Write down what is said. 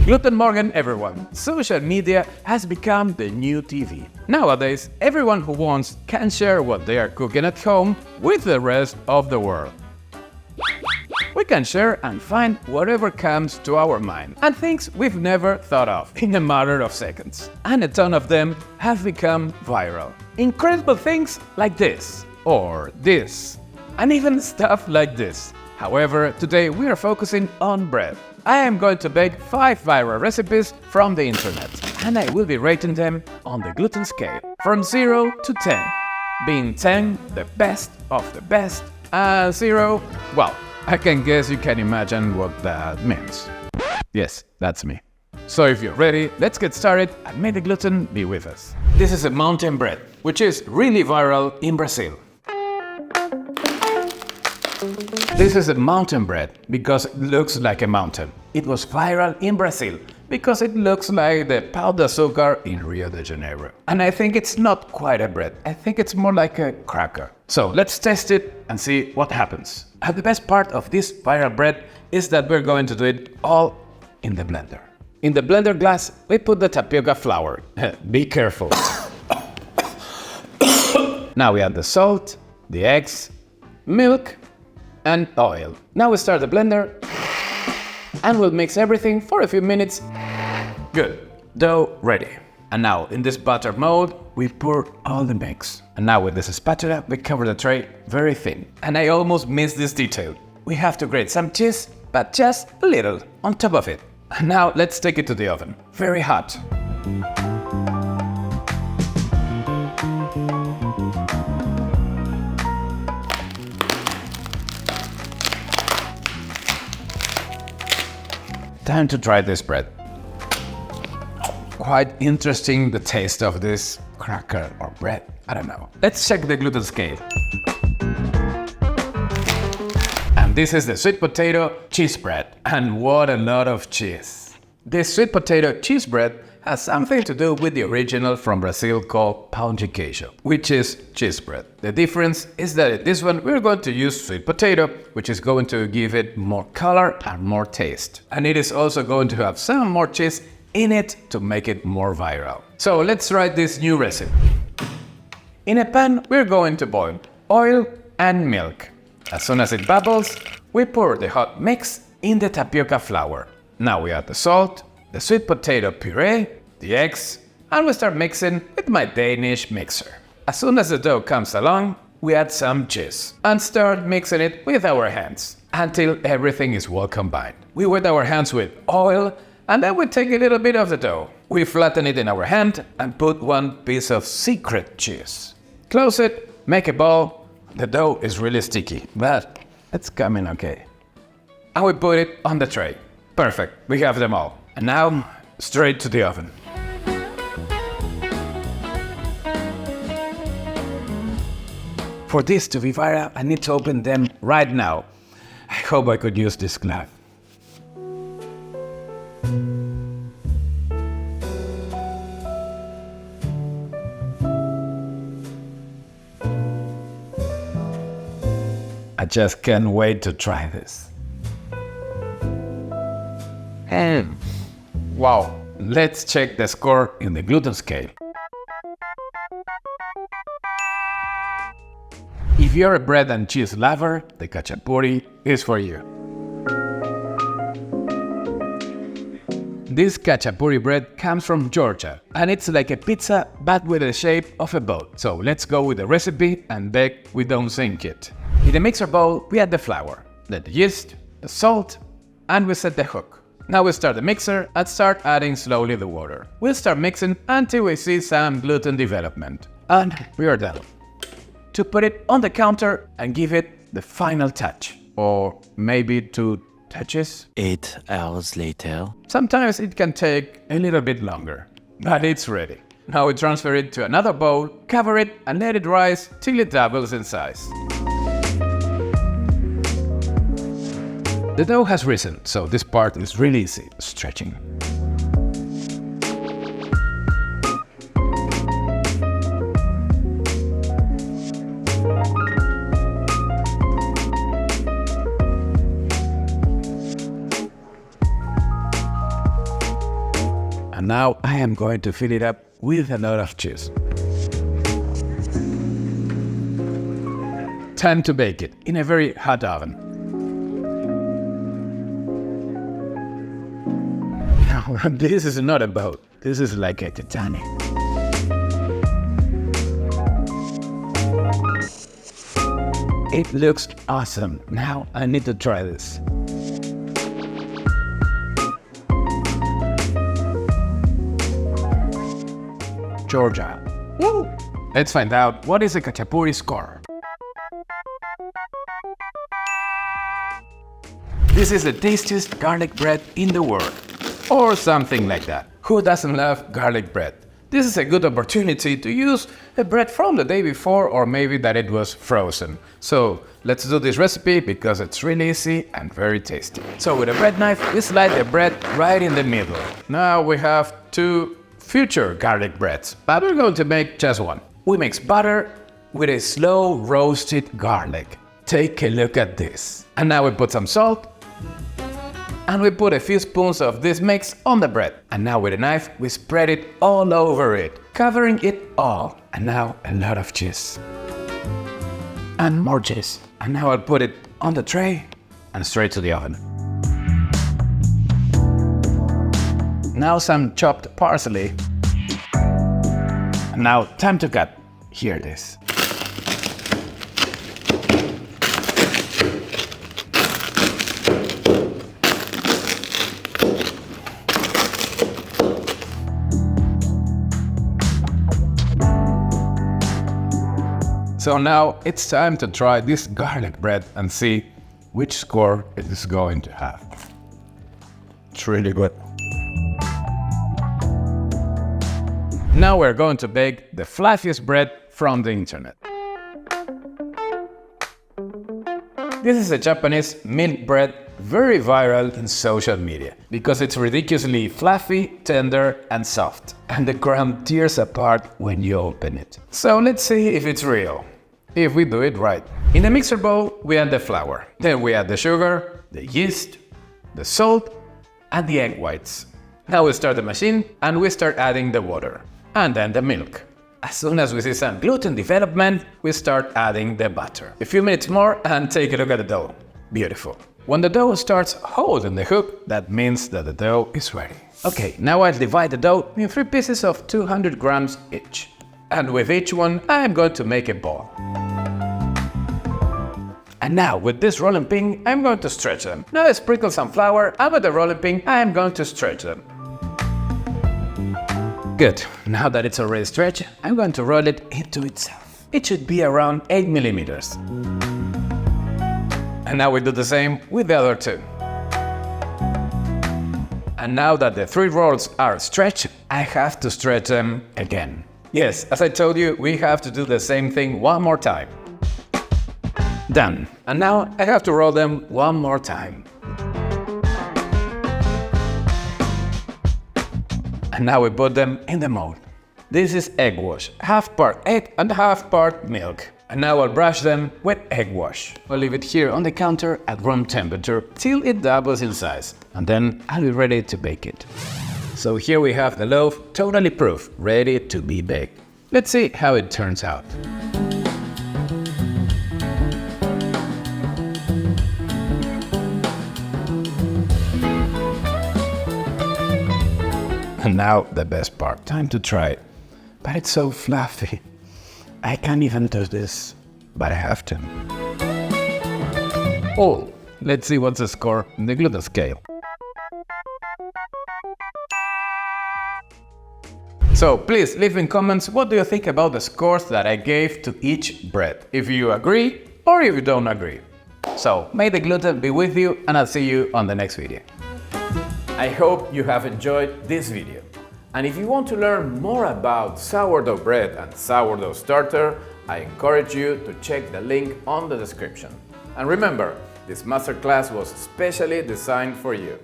Guten Morgen, everyone. Social media has become the new TV. Nowadays, everyone who wants can share what they are cooking at home with the rest of the world. We can share and find whatever comes to our mind and things we've never thought of in a matter of seconds. And a ton of them have become viral. Incredible things like this, or this, and even stuff like this. However, today we are focusing on bread. I am going to bake 5 viral recipes from the internet, and I will be rating them on the gluten scale, from 0 to 10, being 10 the best of the best, and 0, well, I can guess you can imagine what that means. Yes, that's me. So if you're ready, let's get started and may the gluten be with us. This is a mountain bread, which is really viral in Brazil. This is a mountain bread because it looks like a mountain. It was viral in Brazil because it looks like the pão de açúcar in Rio de Janeiro. And I think it's not quite a bread. I think it's more like a cracker. So let's test it and see what happens. And the best part of this viral bread is that we're going to do it all in the blender. In the blender glass, we put the tapioca flour. Be careful. Now we add the salt, the eggs, milk, and oil. Now we start the blender and we'll mix everything for a few minutes. Good, dough ready. And now in this butter mold, we pour all the mix. And now with this spatula, we cover the tray very thin. And I almost missed this detail. We have to grate some cheese, but just a little on top of it. And now let's take it to the oven, very hot. Time to try this bread. Quite interesting, the taste of this cracker or bread. I don't know. Let's check the gluten scale. And this is the sweet potato cheese bread. And what a lot of cheese. This sweet potato cheese bread has something to do with the original from Brazil called pão de queijo, which is cheese bread. The difference is that in this one we're going to use sweet potato, which is going to give it more color and more taste. And it is also going to have some more cheese in it to make it more viral. So let's try this new recipe. In a pan we're going to boil oil and milk. As soon as it bubbles, we pour the hot mix in the tapioca flour. Now we add the salt, the sweet potato puree, the eggs, and we start mixing with my Danish mixer. As soon as the dough comes along, we add some cheese and start mixing it with our hands until everything is well combined. We wet our hands with oil and then we take a little bit of the dough. We flatten it in our hand and put one piece of secret cheese. Close it, make a ball. The dough is really sticky, but it's coming okay. And we put it on the tray. Perfect, we have them all. And now, straight to the oven. For this to be viral, I need to open them right now. I hope I could use this glove. I just can't wait to try this. And wow, let's check the score in the gluten scale. If you're a bread and cheese lover, the Khachapuri is for you. This Khachapuri bread comes from Georgia, and it's like a pizza but with the shape of a boat. So let's go with the recipe and bake with the unseen kit. In the mixer bowl, we add the flour, then the yeast, the salt, and we set the hook. Now we start the mixer and start adding slowly the water. We'll start mixing until we see some gluten development. And we are done. To put it on the counter and give it the final touch. Or maybe 2 touches. 8 hours later. Sometimes it can take a little bit longer, but it's ready. Now we transfer it to another bowl, cover it and let it rise till it doubles in size. The dough has risen, so this part is really easy, stretching. And now I am going to fill it up with a lot of cheese. Time to bake it in a very hot oven. Now, this is not a boat. This is like a Titanic. It looks awesome. Now I need to try this. Georgia. Woo! Let's find out what is a Khachapuri score. This is the tastiest garlic bread in the world. Or something like that. Who doesn't love garlic bread? This is a good opportunity to use a bread from the day before, or maybe that it was frozen. So let's do this recipe because it's really easy and very tasty. So with a bread knife, we slide the bread right in the middle. Now we have two future garlic breads, but we're going to make just one. We mix butter with a slow roasted garlic. Take a look at this. And now we put some salt. And we put a few spoons of this mix on the bread. And now with a knife, we spread it all over it, covering it all. And now a lot of cheese. And more cheese. And now I'll put it on the tray and straight to the oven. Now some chopped parsley. And now time to cut. Here it is. So now it's time to try this garlic bread and see which score it is going to have. It's really good. Now we're going to bake the fluffiest bread from the internet. This is a Japanese milk bread, very viral in social media because it's ridiculously fluffy, tender and soft, and the crumb tears apart when you open it. So let's see if it's real, if we do it right. In the mixer bowl, we add the flour. Then we add the sugar, the yeast, the salt, and the egg whites. Now we start the machine and we start adding the water. And then the milk. As soon as we see some gluten development, we start adding the butter. A few minutes more and take a look at the dough. Beautiful. When the dough starts holding the hook, that means that the dough is ready. Okay, now I'll divide the dough in 3 pieces of 200 grams each. And with each one, I am going to make a ball. And now, with this rolling pin, I'm going to stretch them. Now I sprinkle some flour, and with the rolling pin, I am going to stretch them. Good. Now that it's already stretched, I'm going to roll it into itself. It should be around 8 millimeters. And now we do the same with the other two. And now that the 3 rolls are stretched, I have to stretch them again. Yes, as I told you, we have to do the same thing one more time. Done. And now I have to roll them one more time. And now we put them in the mold. This is egg wash, half part egg and half part milk. And now I'll brush them with egg wash. I'll leave it here on the counter at room temperature till it doubles in size. And then I'll be ready to bake it. So here we have the loaf, totally proof, ready to be baked. Let's see how it turns out. And now the best part, time to try it. But it's so fluffy. I can't even do this, but I have to. Oh, let's see what's the score in the gluten scale. So please leave in comments what do you think about the scores that I gave to each bread, if you agree or if you don't agree. So may the gluten be with you, and I'll see you on the next video. I hope you have enjoyed this video. And if you want to learn more about sourdough bread and sourdough starter, I encourage you to check the link on the description. And remember, this masterclass was specially designed for you.